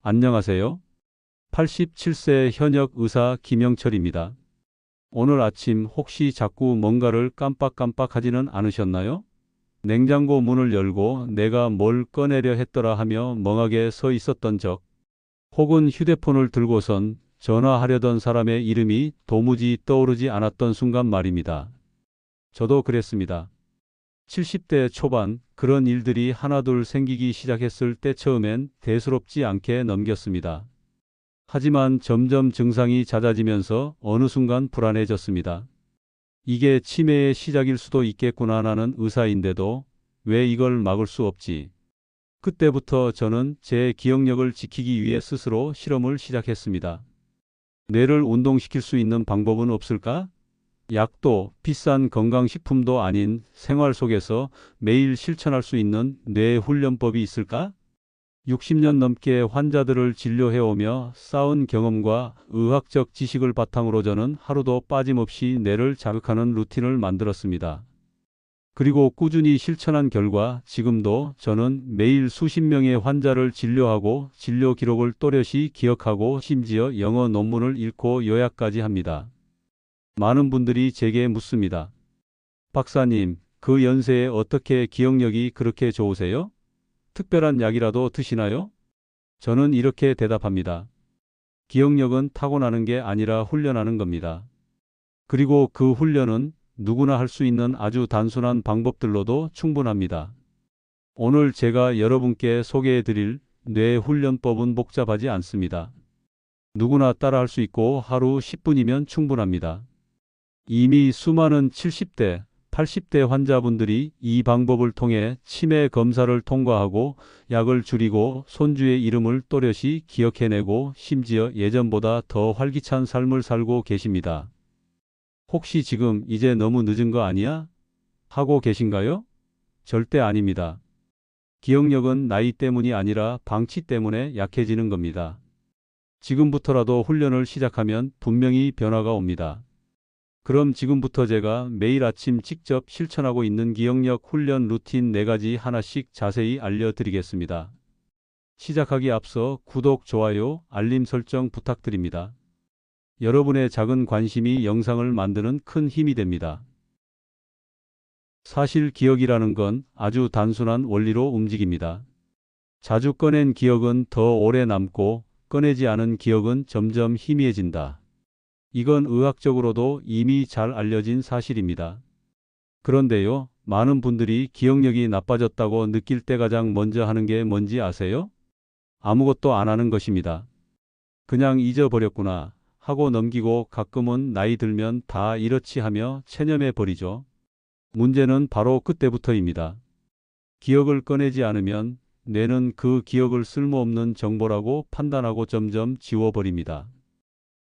안녕하세요. 87세 현역 의사 김영철입니다. 오늘 아침 혹시 자꾸 뭔가를 깜빡깜빡하지는 않으셨나요? 냉장고 문을 열고 내가 뭘 꺼내려 했더라 하며 멍하게 서 있었던 적, 혹은 휴대폰을 들고선 전화하려던 사람의 이름이 도무지 떠오르지 않았던 순간 말입니다. 저도 그랬습니다. 70대 초반 그런 일들이 하나둘 생기기 시작했을 때 처음엔 대수롭지 않게 넘겼습니다. 하지만 점점 증상이 잦아지면서 어느 순간 불안해졌습니다. 이게 치매의 시작일 수도 있겠구나. 나는 의사인데도 왜 이걸 막을 수 없지? 그때부터 저는 제 기억력을 지키기 위해 스스로 실험을 시작했습니다. 뇌를 운동시킬 수 있는 방법은 없을까? 약도 비싼 건강식품도 아닌 생활 속에서 매일 실천할 수 있는 뇌 훈련법이 있을까? 60년 넘게 환자들을 진료해오며 쌓은 경험과 의학적 지식을 바탕으로 저는 하루도 빠짐없이 뇌를 자극하는 루틴을 만들었습니다. 그리고 꾸준히 실천한 결과 지금도 저는 매일 수십 명의 환자를 진료하고 진료 기록을 또렷이 기억하고 심지어 영어 논문을 읽고 요약까지 합니다. 많은 분들이 제게 묻습니다. 박사님, 그 연세에 어떻게 기억력이 그렇게 좋으세요? 특별한 약이라도 드시나요? 저는 이렇게 대답합니다. 기억력은 타고나는 게 아니라 훈련하는 겁니다. 그리고 그 훈련은 누구나 할 수 있는 아주 단순한 방법들로도 충분합니다. 오늘 제가 여러분께 소개해 드릴 뇌 훈련법은 복잡하지 않습니다. 누구나 따라 할 수 있고 하루 10분이면 충분합니다. 이미 수많은 70대, 80대 환자분들이 이 방법을 통해 치매 검사를 통과하고 약을 줄이고 손주의 이름을 또렷이 기억해내고 심지어 예전보다 더 활기찬 삶을 살고 계십니다. 혹시 지금 이제 너무 늦은 거 아니야? 하고 계신가요? 절대 아닙니다. 기억력은 나이 때문이 아니라 방치 때문에 약해지는 겁니다. 지금부터라도 훈련을 시작하면 분명히 변화가 옵니다. 그럼 지금부터 제가 매일 아침 직접 실천하고 있는 기억력 훈련 루틴 4가지 하나씩 자세히 알려드리겠습니다. 시작하기 앞서 구독, 좋아요, 알림 설정 부탁드립니다. 여러분의 작은 관심이 영상을 만드는 큰 힘이 됩니다. 사실 기억이라는 건 아주 단순한 원리로 움직입니다. 자주 꺼낸 기억은 더 오래 남고 꺼내지 않은 기억은 점점 희미해진다. 이건 의학적으로도 이미 잘 알려진 사실입니다. 그런데요, 많은 분들이 기억력이 나빠졌다고 느낄 때 가장 먼저 하는 게 뭔지 아세요? 아무것도 안 하는 것입니다. 그냥 잊어버렸구나 하고 넘기고 가끔은 나이 들면 다 이렇지 하며 체념해 버리죠. 문제는 바로 그때부터입니다. 기억을 꺼내지 않으면 뇌는 그 기억을 쓸모없는 정보라고 판단하고 점점 지워버립니다.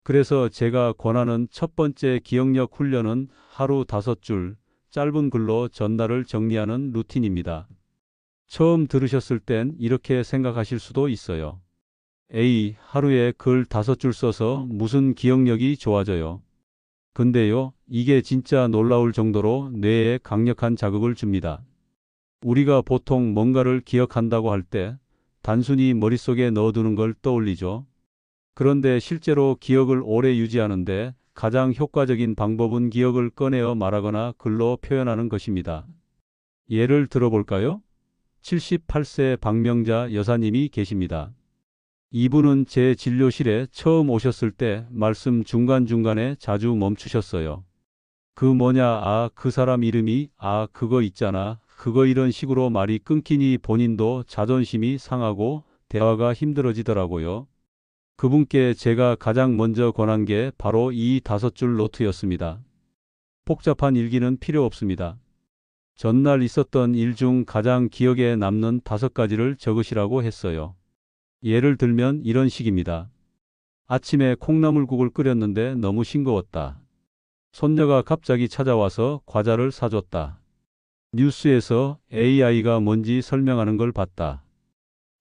그래서 제가 권하는 첫 번째 기억력 훈련은 하루 5줄 짧은 글로 전날을 정리하는 루틴입니다. 처음 들으셨을 땐 이렇게 생각하실 수도 있어요. 에이, 하루에 글 5줄 써서 무슨 기억력이 좋아져요. 근데요, 이게 진짜 놀라울 정도로 뇌에 강력한 자극을 줍니다. 우리가 보통 뭔가를 기억한다고 할 때 단순히 머릿속에 넣어두는 걸 떠올리죠. 그런데 실제로 기억을 오래 유지하는데 가장 효과적인 방법은 기억을 꺼내어 말하거나 글로 표현하는 것입니다. 예를 들어볼까요? 78세 박명자 여사님이 계십니다. 이분은 제 진료실에 처음 오셨을 때 말씀 중간중간에 자주 멈추셨어요. 그 뭐냐, 아, 그 사람 이름이, 아, 그거 있잖아, 그거 이런 식으로 말이 끊기니 본인도 자존심이 상하고 대화가 힘들어지더라고요. 그분께 제가 가장 먼저 권한 게 바로 이 5줄 노트였습니다. 복잡한 일기는 필요 없습니다. 전날 있었던 일 중 가장 기억에 남는 5가지를 적으시라고 했어요. 예를 들면 이런 식입니다. 아침에 콩나물국을 끓였는데 너무 싱거웠다. 손녀가 갑자기 찾아와서 과자를 사줬다. 뉴스에서 AI가 뭔지 설명하는 걸 봤다.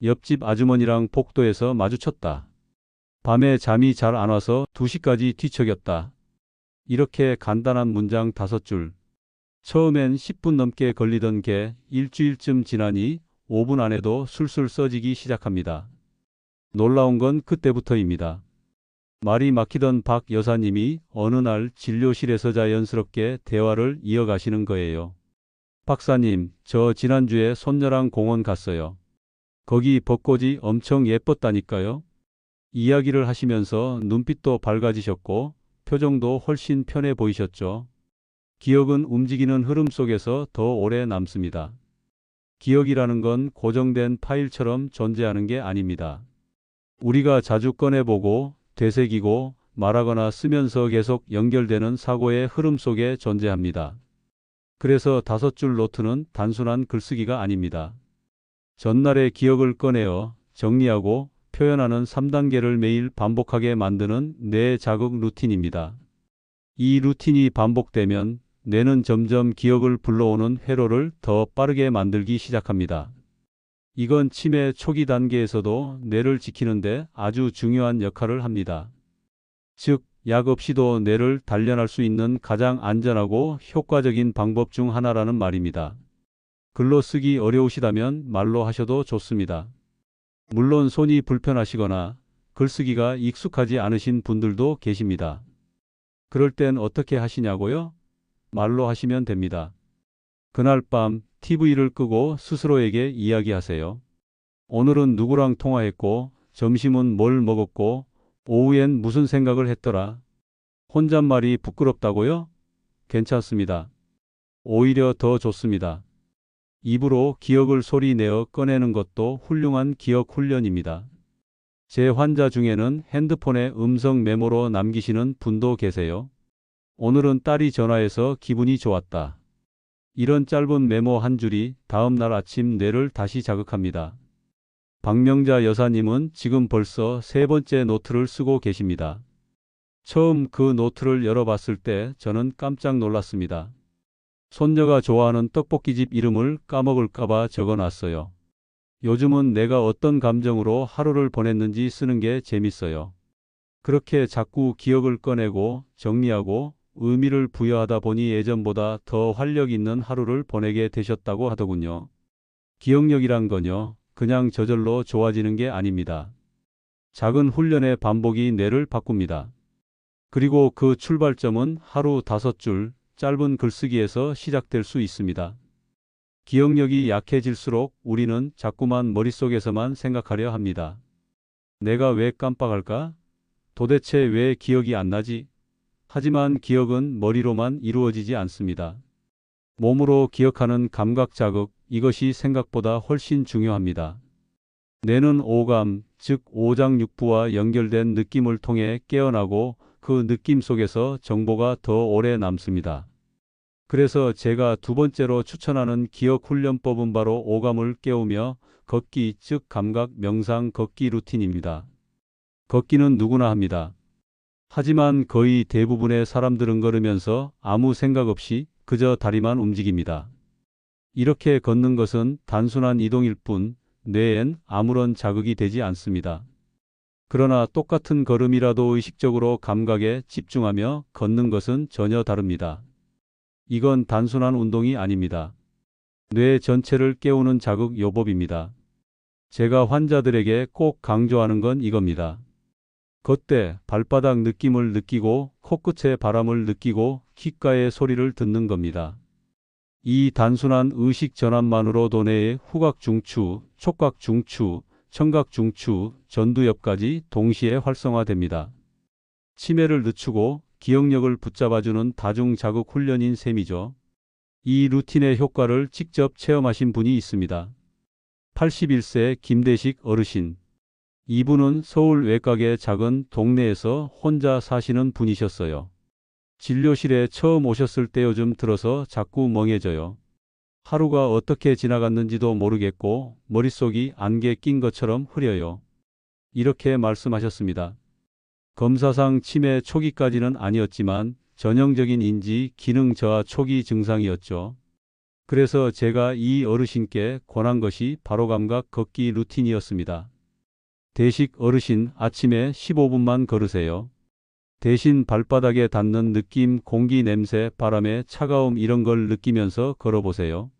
옆집 아주머니랑 복도에서 마주쳤다. 밤에 잠이 잘 안 와서 2시까지 뒤척였다. 이렇게 간단한 문장 5줄. 처음엔 10분 넘게 걸리던 게 일주일쯤 지나니 5분 안에도 술술 써지기 시작합니다. 놀라운 건 그때부터입니다. 말이 막히던 박 여사님이 어느 날 진료실에서 자연스럽게 대화를 이어가시는 거예요. 박사님, 저 지난주에 손녀랑 공원 갔어요. 거기 벚꽃이 엄청 예뻤다니까요. 이야기를 하시면서 눈빛도 밝아지셨고 표정도 훨씬 편해 보이셨죠. 기억은 움직이는 흐름 속에서 더 오래 남습니다. 기억이라는 건 고정된 파일처럼 존재하는 게 아닙니다. 우리가 자주 꺼내보고 되새기고 말하거나 쓰면서 계속 연결되는 사고의 흐름 속에 존재합니다. 그래서 5줄 노트는 단순한 글쓰기가 아닙니다. 전날의 기억을 꺼내어 정리하고 표현하는 3단계를 매일 반복하게 만드는 뇌 자극 루틴입니다. 이 루틴이 반복되면 뇌는 점점 기억을 불러오는 회로를 더 빠르게 만들기 시작합니다. 이건 치매 초기 단계에서도 뇌를 지키는데 아주 중요한 역할을 합니다. 즉, 약 없이도 뇌를 단련할 수 있는 가장 안전하고 효과적인 방법 중 하나라는 말입니다. 글로 쓰기 어려우시다면 말로 하셔도 좋습니다. 물론 손이 불편하시거나 글쓰기가 익숙하지 않으신 분들도 계십니다. 그럴 땐 어떻게 하시냐고요? 말로 하시면 됩니다. 그날 밤 TV를 끄고 스스로에게 이야기하세요. 오늘은 누구랑 통화했고, 점심은 뭘 먹었고, 오후엔 무슨 생각을 했더라. 혼잣말이 부끄럽다고요? 괜찮습니다. 오히려 더 좋습니다. 입으로 기억을 소리내어 꺼내는 것도 훌륭한 기억 훈련입니다. 제 환자 중에는 핸드폰에 음성 메모로 남기시는 분도 계세요. 오늘은 딸이 전화해서 기분이 좋았다. 이런 짧은 메모 한 줄이 다음 날 아침 뇌를 다시 자극합니다. 박명자 여사님은 지금 벌써 3번째 노트를 쓰고 계십니다. 처음 그 노트를 열어봤을 때 저는 깜짝 놀랐습니다. 손녀가 좋아하는 떡볶이집 이름을 까먹을까봐 적어놨어요. 요즘은 내가 어떤 감정으로 하루를 보냈는지 쓰는 게 재밌어요. 그렇게 자꾸 기억을 꺼내고 정리하고 의미를 부여하다 보니 예전보다 더 활력 있는 하루를 보내게 되셨다고 하더군요. 기억력이란 건요, 그냥 저절로 좋아지는 게 아닙니다. 작은 훈련의 반복이 뇌를 바꿉니다. 그리고 그 출발점은 하루 5줄 짧은 글쓰기에서 시작될 수 있습니다. 기억력이 약해질수록 우리는 자꾸만 머릿속에서만 생각하려 합니다. 내가 왜 깜빡할까? 도대체 왜 기억이 안 나지? 하지만 기억은 머리로만 이루어지지 않습니다. 몸으로 기억하는 감각 자극, 이것이 생각보다 훨씬 중요합니다. 뇌는 오감, 즉 오장육부와 연결된 느낌을 통해 깨어나고 그 느낌 속에서 정보가 더 오래 남습니다. 그래서 제가 2번째로 추천하는 기억 훈련법은 바로 오감을 깨우며 걷기, 즉 감각 명상 걷기 루틴입니다. 걷기는 누구나 합니다. 하지만 거의 대부분의 사람들은 걸으면서 아무 생각 없이 그저 다리만 움직입니다. 이렇게 걷는 것은 단순한 이동일 뿐 뇌엔 아무런 자극이 되지 않습니다. 그러나 똑같은 걸음이라도 의식적으로 감각에 집중하며 걷는 것은 전혀 다릅니다. 이건 단순한 운동이 아닙니다. 뇌 전체를 깨우는 자극 요법입니다. 제가 환자들에게 꼭 강조하는 건 이겁니다. 걷되 발바닥 느낌을 느끼고 코끝의 바람을 느끼고 귓가의 소리를 듣는 겁니다. 이 단순한 의식 전환만으로도 뇌의 후각 중추, 촉각 중추, 청각 중추, 전두엽까지 동시에 활성화됩니다. 치매를 늦추고 기억력을 붙잡아주는 다중 자극 훈련인 셈이죠. 이 루틴의 효과를 직접 체험하신 분이 있습니다. 81세 김대식 어르신. 이분은 서울 외곽의 작은 동네에서 혼자 사시는 분이셨어요. 진료실에 처음 오셨을 때 요즘 들어서 자꾸 멍해져요. 하루가 어떻게 지나갔는지도 모르겠고 머릿속이 안개 낀 것처럼 흐려요. 이렇게 말씀하셨습니다. 검사상 치매 초기까지는 아니었지만 전형적인 인지 기능 저하 초기 증상이었죠. 그래서 제가 이 어르신께 권한 것이 바로 감각 걷기 루틴이었습니다. 대식 어르신, 아침에 15분만 걸으세요. 대신 발바닥에 닿는 느낌, 공기 냄새, 바람의 차가움 이런 걸 느끼면서 걸어보세요.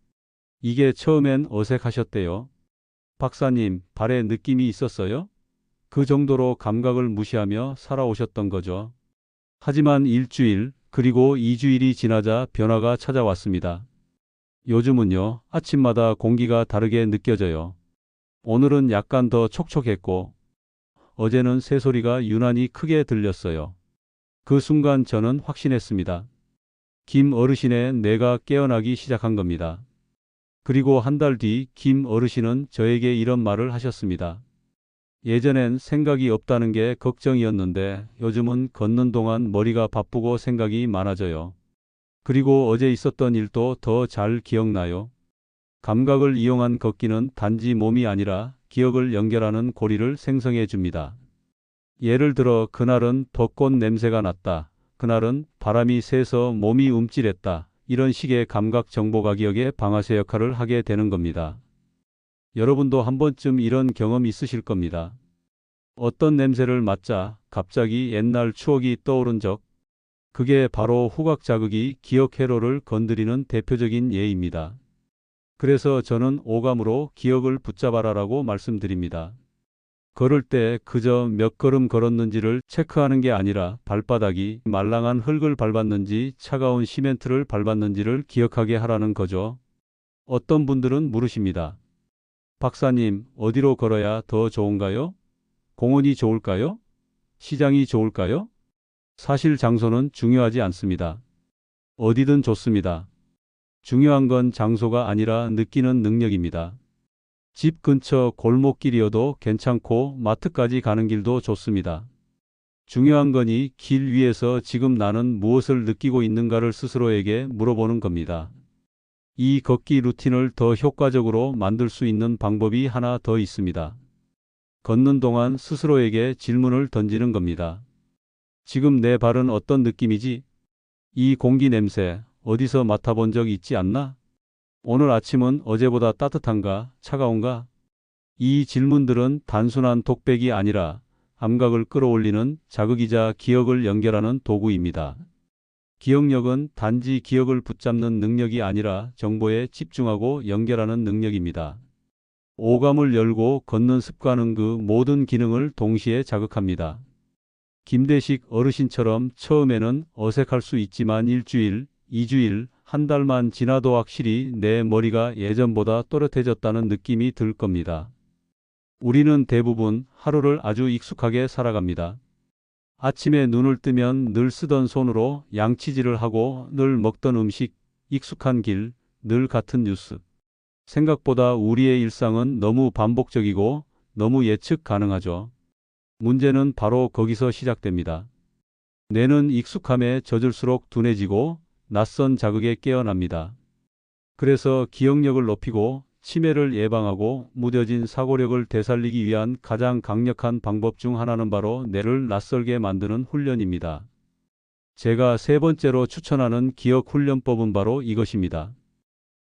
이게 처음엔 어색하셨대요. 박사님, 발에 느낌이 있었어요? 그 정도로 감각을 무시하며 살아오셨던 거죠. 하지만 일주일, 그리고 2주일이 지나자 변화가 찾아왔습니다. 요즘은요, 아침마다 공기가 다르게 느껴져요. 오늘은 약간 더 촉촉했고, 어제는 새소리가 유난히 크게 들렸어요. 그 순간 저는 확신했습니다. 김 어르신의 뇌가 깨어나기 시작한 겁니다. 그리고 한 달 뒤 김 어르신은 저에게 이런 말을 하셨습니다. 예전엔 생각이 없다는 게 걱정이었는데 요즘은 걷는 동안 머리가 바쁘고 생각이 많아져요. 그리고 어제 있었던 일도 더 잘 기억나요. 감각을 이용한 걷기는 단지 몸이 아니라 기억을 연결하는 고리를 생성해 줍니다. 예를 들어 그날은 벚꽃 냄새가 났다. 그날은 바람이 세서 몸이 움찔했다. 이런 식의 감각 정보가 기억의 방아쇠 역할을 하게 되는 겁니다. 여러분도 한 번쯤 이런 경험 있으실 겁니다. 어떤 냄새를 맡자 갑자기 옛날 추억이 떠오른 적, 그게 바로 후각 자극이 기억 회로를 건드리는 대표적인 예입니다. 그래서 저는 오감으로 기억을 붙잡아라라고 말씀드립니다. 걸을 때 그저 몇 걸음 걸었는지를 체크하는 게 아니라 발바닥이 말랑한 흙을 밟았는지 차가운 시멘트를 밟았는지를 기억하게 하라는 거죠. 어떤 분들은 물으십니다. 박사님, 어디로 걸어야 더 좋은가요? 공원이 좋을까요? 시장이 좋을까요? 사실 장소는 중요하지 않습니다. 어디든 좋습니다. 중요한 건 장소가 아니라 느끼는 능력입니다. 집 근처 골목길이어도 괜찮고 마트까지 가는 길도 좋습니다. 중요한 건 이 길 위에서 지금 나는 무엇을 느끼고 있는가를 스스로에게 물어보는 겁니다. 이 걷기 루틴을 더 효과적으로 만들 수 있는 방법이 하나 더 있습니다. 걷는 동안 스스로에게 질문을 던지는 겁니다. 지금 내 발은 어떤 느낌이지? 이 공기 냄새 어디서 맡아본 적 있지 않나? 오늘 아침은 어제보다 따뜻한가, 차가운가? 이 질문들은 단순한 독백이 아니라 감각을 끌어올리는 자극이자 기억을 연결하는 도구입니다. 기억력은 단지 기억을 붙잡는 능력이 아니라 정보에 집중하고 연결하는 능력입니다. 오감을 열고 걷는 습관은 그 모든 기능을 동시에 자극합니다. 김대식 어르신처럼 처음에는 어색할 수 있지만 일주일, 2주일, 한 달만 지나도 확실히 내 머리가 예전보다 또렷해졌다는 느낌이 들 겁니다. 우리는 대부분 하루를 아주 익숙하게 살아갑니다. 아침에 눈을 뜨면 늘 쓰던 손으로 양치질을 하고 늘 먹던 음식, 익숙한 길, 늘 같은 뉴스. 생각보다 우리의 일상은 너무 반복적이고 너무 예측 가능하죠. 문제는 바로 거기서 시작됩니다. 뇌는 익숙함에 젖을수록 둔해지고 낯선 자극에 깨어납니다. 그래서 기억력을 높이고 치매를 예방하고 무뎌진 사고력을 되살리기 위한 가장 강력한 방법 중 하나는 바로 뇌를 낯설게 만드는 훈련입니다. 제가 세 번째로 추천하는 기억 훈련법은 바로 이것입니다.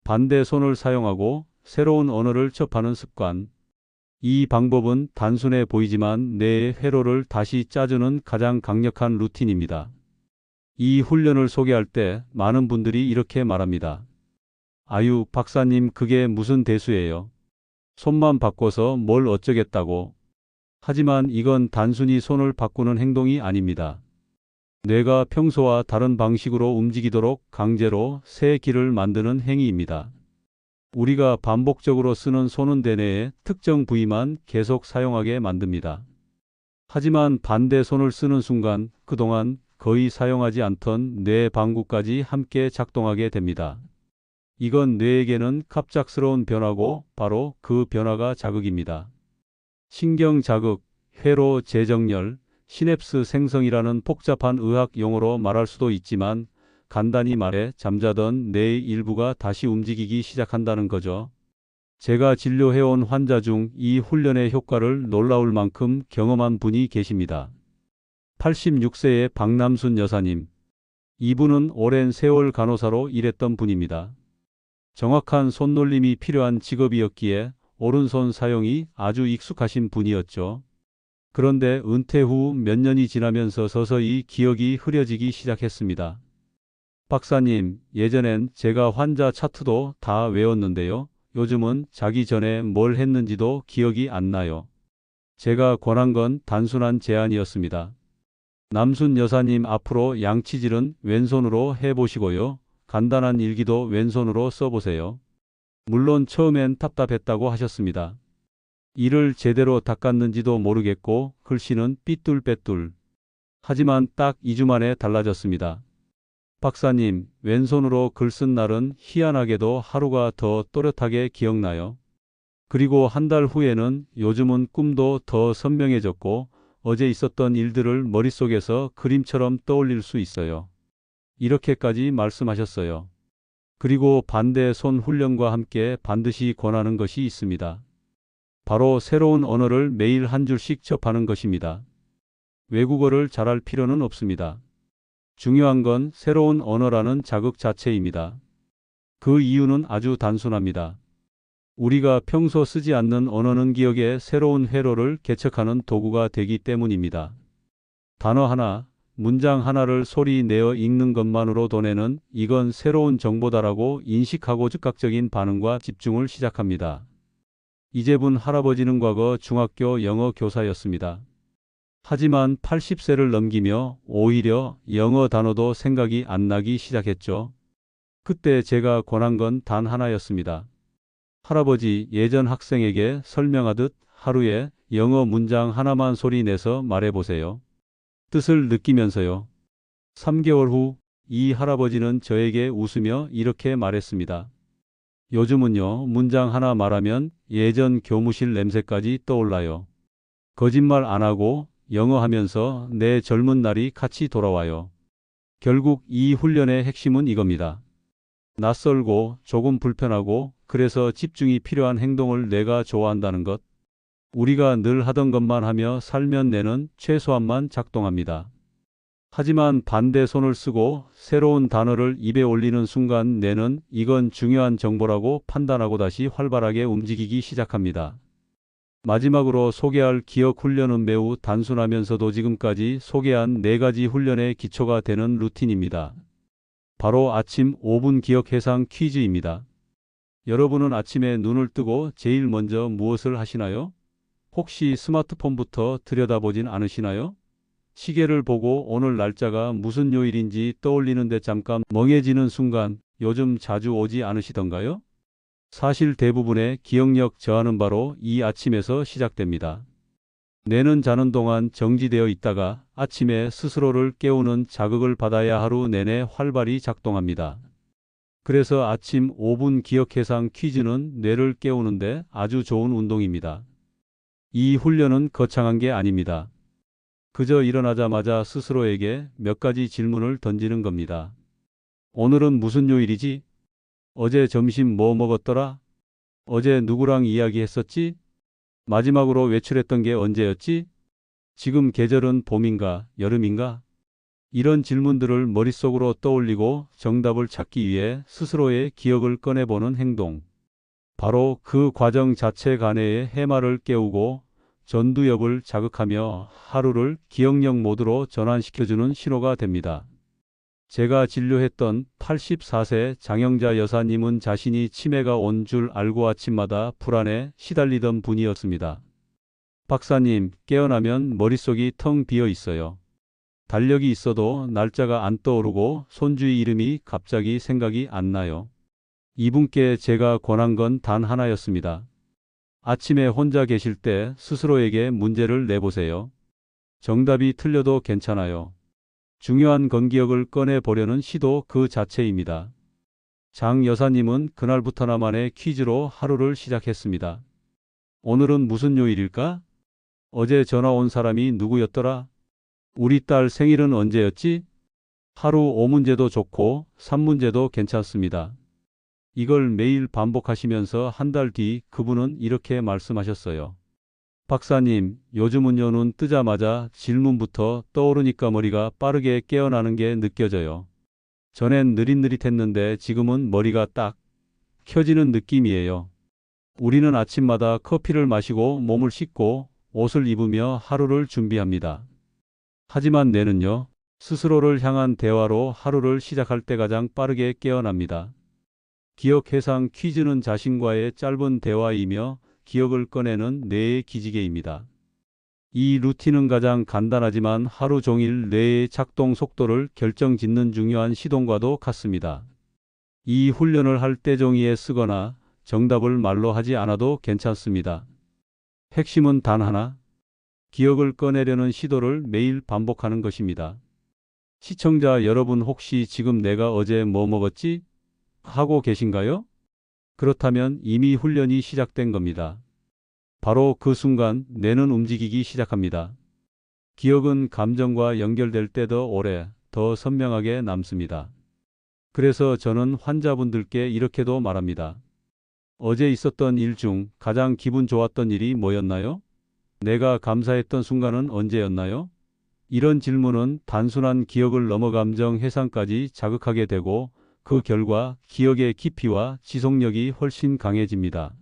반대 손을 사용하고 새로운 언어를 접하는 습관. 이 방법은 단순해 보이지만 뇌의 회로를 다시 짜주는 가장 강력한 루틴입니다. 이 훈련을 소개할 때 많은 분들이 이렇게 말합니다. 아유, 박사님, 그게 무슨 대수예요? 손만 바꿔서 뭘 어쩌겠다고. 하지만 이건 단순히 손을 바꾸는 행동이 아닙니다. 뇌가 평소와 다른 방식으로 움직이도록 강제로 새 길을 만드는 행위입니다. 우리가 반복적으로 쓰는 손은 대뇌의 특정 부위만 계속 사용하게 만듭니다. 하지만 반대 손을 쓰는 순간 그동안 거의 사용하지 않던 뇌 방구까지 함께 작동하게 됩니다. 이건 뇌에게는 갑작스러운 변화고 바로 그 변화가 자극입니다. 신경 자극, 회로 재정렬, 시냅스 생성이라는 복잡한 의학 용어로 말할 수도 있지만 간단히 말해 잠자던 뇌의 일부가 다시 움직이기 시작한다는 거죠. 제가 진료해온 환자 중 이 훈련의 효과를 놀라울 만큼 경험한 분이 계십니다. 86세의 박남순 여사님. 이분은 오랜 세월 간호사로 일했던 분입니다. 정확한 손놀림이 필요한 직업이었기에 오른손 사용이 아주 익숙하신 분이었죠. 그런데 은퇴 후 몇 년이 지나면서 서서히 기억이 흐려지기 시작했습니다. 박사님, 예전엔 제가 환자 차트도 다 외웠는데요. 요즘은 자기 전에 뭘 했는지도 기억이 안 나요. 제가 권한 건 단순한 제안이었습니다. 남순 여사님 앞으로 양치질은 왼손으로 해보시고요. 간단한 일기도 왼손으로 써보세요. 물론 처음엔 답답했다고 하셨습니다. 이를 제대로 닦았는지도 모르겠고 글씨는 삐뚤빼뚤. 하지만 딱 2주 만에 달라졌습니다. 박사님, 왼손으로 글 쓴 날은 희한하게도 하루가 더 또렷하게 기억나요. 그리고 한 달 후에는 요즘은 꿈도 더 선명해졌고 어제 있었던 일들을 머릿속에서 그림처럼 떠올릴 수 있어요. 이렇게까지 말씀하셨어요. 그리고 반대 손 훈련과 함께 반드시 권하는 것이 있습니다. 바로 새로운 언어를 매일 한 줄씩 접하는 것입니다. 외국어를 잘할 필요는 없습니다. 중요한 건 새로운 언어라는 자극 자체입니다. 그 이유는 아주 단순합니다. 우리가 평소 쓰지 않는 언어는 기억의 새로운 회로를 개척하는 도구가 되기 때문입니다. 단어 하나, 문장 하나를 소리 내어 읽는 것만으로도 내는 이건 새로운 정보다라고 인식하고 즉각적인 반응과 집중을 시작합니다. 이재분 할아버지는 과거 중학교 영어 교사였습니다. 하지만 80세를 넘기며 오히려 영어 단어도 생각이 안 나기 시작했죠. 그때 제가 권한 건 단 하나였습니다. 할아버지, 예전 학생에게 설명하듯 하루에 영어 문장 하나만 소리 내서 말해보세요. 뜻을 느끼면서요. 3개월 후 이 할아버지는 저에게 웃으며 이렇게 말했습니다. 요즘은요, 문장 하나 말하면 예전 교무실 냄새까지 떠올라요. 거짓말 안 하고 영어 하면서 내 젊은 날이 같이 돌아와요. 결국 이 훈련의 핵심은 이겁니다. 낯설고 조금 불편하고 그래서 집중이 필요한 행동을 내가 좋아한다는 것. 우리가 늘 하던 것만 하며 살면 뇌는 최소한만 작동합니다. 하지만 반대 손을 쓰고 새로운 단어를 입에 올리는 순간 뇌는 이건 중요한 정보라고 판단하고 다시 활발하게 움직이기 시작합니다. 마지막으로 소개할 기억 훈련은 매우 단순하면서도 지금까지 소개한 4가지 훈련의 기초가 되는 루틴입니다. 바로 아침 5분 기억 해상 퀴즈입니다. 여러분은 아침에 눈을 뜨고 제일 먼저 무엇을 하시나요? 혹시 스마트폰부터 들여다보진 않으시나요? 시계를 보고 오늘 날짜가 무슨 요일인지 떠올리는데 잠깐 멍해지는 순간 요즘 자주 오지 않으시던가요? 사실 대부분의 기억력 저하는 바로 이 아침에서 시작됩니다. 뇌는 자는 동안 정지되어 있다가 아침에 스스로를 깨우는 자극을 받아야 하루 내내 활발히 작동합니다. 그래서 아침 5분 기억 해상 퀴즈는 뇌를 깨우는데 아주 좋은 운동입니다. 이 훈련은 거창한 게 아닙니다. 그저 일어나자마자 스스로에게 몇 가지 질문을 던지는 겁니다. 오늘은 무슨 요일이지? 어제 점심 뭐 먹었더라? 어제 누구랑 이야기했었지? 마지막으로 외출했던 게 언제였지? 지금 계절은 봄인가, 여름인가? 이런 질문들을 머릿속으로 떠올리고 정답을 찾기 위해 스스로의 기억을 꺼내보는 행동. 바로 그 과정 자체 간의 해마를 깨우고 전두엽을 자극하며 하루를 기억력 모드로 전환시켜주는 신호가 됩니다. 제가 진료했던 84세 장영자 여사님은 자신이 치매가 온 줄 알고 아침마다 불안에 시달리던 분이었습니다. 박사님, 깨어나면 머릿속이 텅 비어 있어요. 달력이 있어도 날짜가 안 떠오르고 손주의 이름이 갑자기 생각이 안 나요. 이분께 제가 권한 건 단 하나였습니다. 아침에 혼자 계실 때 스스로에게 문제를 내보세요. 정답이 틀려도 괜찮아요. 중요한 건기억을 꺼내보려는 시도 그 자체입니다. 장 여사님은 그날부터나만의 퀴즈로 하루를 시작했습니다. 오늘은 무슨 요일일까? 어제 전화 온 사람이 누구였더라? 우리 딸 생일은 언제였지? 하루 5문제도 좋고 3문제도 괜찮습니다. 이걸 매일 반복하시면서 한 달 뒤 그분은 이렇게 말씀하셨어요. 박사님, 요즘은요 눈 뜨자마자 질문부터 떠오르니까 머리가 빠르게 깨어나는 게 느껴져요. 전엔 느릿느릿했는데 지금은 머리가 딱 켜지는 느낌이에요. 우리는 아침마다 커피를 마시고 몸을 씻고 옷을 입으며 하루를 준비합니다. 하지만 뇌는요, 스스로를 향한 대화로 하루를 시작할 때 가장 빠르게 깨어납니다. 기억 해상 퀴즈는 자신과의 짧은 대화이며 기억을 꺼내는 뇌의 기지개입니다. 이 루틴은 가장 간단하지만 하루 종일 뇌의 작동 속도를 결정짓는 중요한 시동과도 같습니다. 이 훈련을 할 때 종이에 쓰거나 정답을 말로 하지 않아도 괜찮습니다. 핵심은 단 하나, 기억을 꺼내려는 시도를 매일 반복하는 것입니다. 시청자 여러분, 혹시 지금 내가 어제 뭐 먹었지? 하고 계신가요? 그렇다면 이미 훈련이 시작된 겁니다. 바로 그 순간 뇌는 움직이기 시작합니다. 기억은 감정과 연결될 때 더 오래, 더 선명하게 남습니다. 그래서 저는 환자분들께 이렇게도 말합니다. 어제 있었던 일 중 가장 기분 좋았던 일이 뭐였나요? 내가 감사했던 순간은 언제였나요? 이런 질문은 단순한 기억을 넘어 감정 해상까지 자극하게 되고, 그 결과 기억의 깊이와 지속력이 훨씬 강해집니다.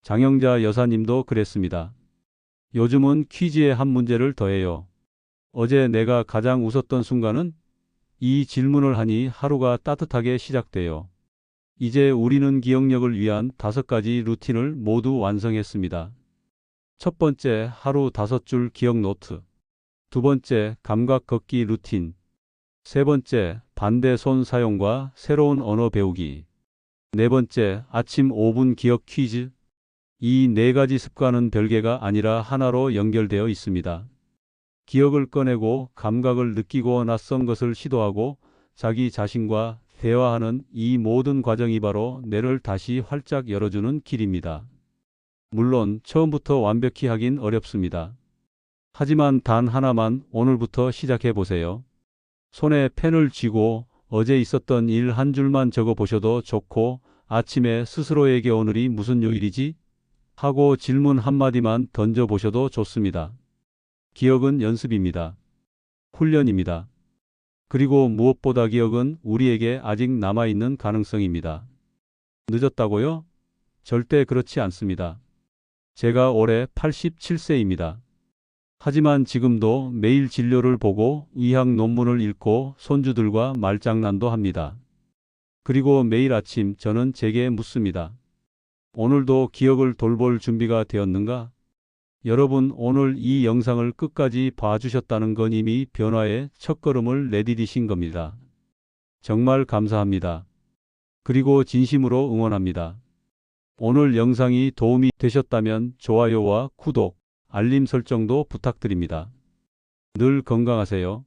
장영자 여사님도 그랬습니다. 요즘은 퀴즈에 한 문제를 더해요. 어제 내가 가장 웃었던 순간은? 이 질문을 하니 하루가 따뜻하게 시작돼요. 이제 우리는 기억력을 위한 5가지 루틴을 모두 완성했습니다. 첫 번째, 하루 5줄 기억 노트. 두 번째, 감각 걷기 루틴. 세 번째, 반대 손 사용과 새로운 언어 배우기. 네 번째, 아침 5분 기억 퀴즈. 이 4가지 습관은 별개가 아니라 하나로 연결되어 있습니다. 기억을 꺼내고 감각을 느끼고 낯선 것을 시도하고 자기 자신과 대화하는 이 모든 과정이 바로 뇌를 다시 활짝 열어주는 길입니다. 물론 처음부터 완벽히 하긴 어렵습니다. 하지만 단 하나만 오늘부터 시작해 보세요. 손에 펜을 쥐고 어제 있었던 일 한 줄만 적어 보셔도 좋고, 아침에 스스로에게 오늘이 무슨 요일이지? 하고 질문 한마디만 던져 보셔도 좋습니다. 기억은 연습입니다. 훈련입니다. 그리고 무엇보다 기억은 우리에게 아직 남아있는 가능성입니다. 늦었다고요? 절대 그렇지 않습니다. 제가 올해 87세입니다. 하지만 지금도 매일 진료를 보고 의학 논문을 읽고 손주들과 말장난도 합니다. 그리고 매일 아침 저는 제게 묻습니다. 오늘도 기억을 돌볼 준비가 되었는가? 여러분, 오늘 이 영상을 끝까지 봐주셨다는 건 이미 변화의 첫걸음을 내디디신 겁니다. 정말 감사합니다. 그리고 진심으로 응원합니다. 오늘 영상이 도움이 되셨다면 좋아요와 구독, 알림 설정도 부탁드립니다. 늘 건강하세요.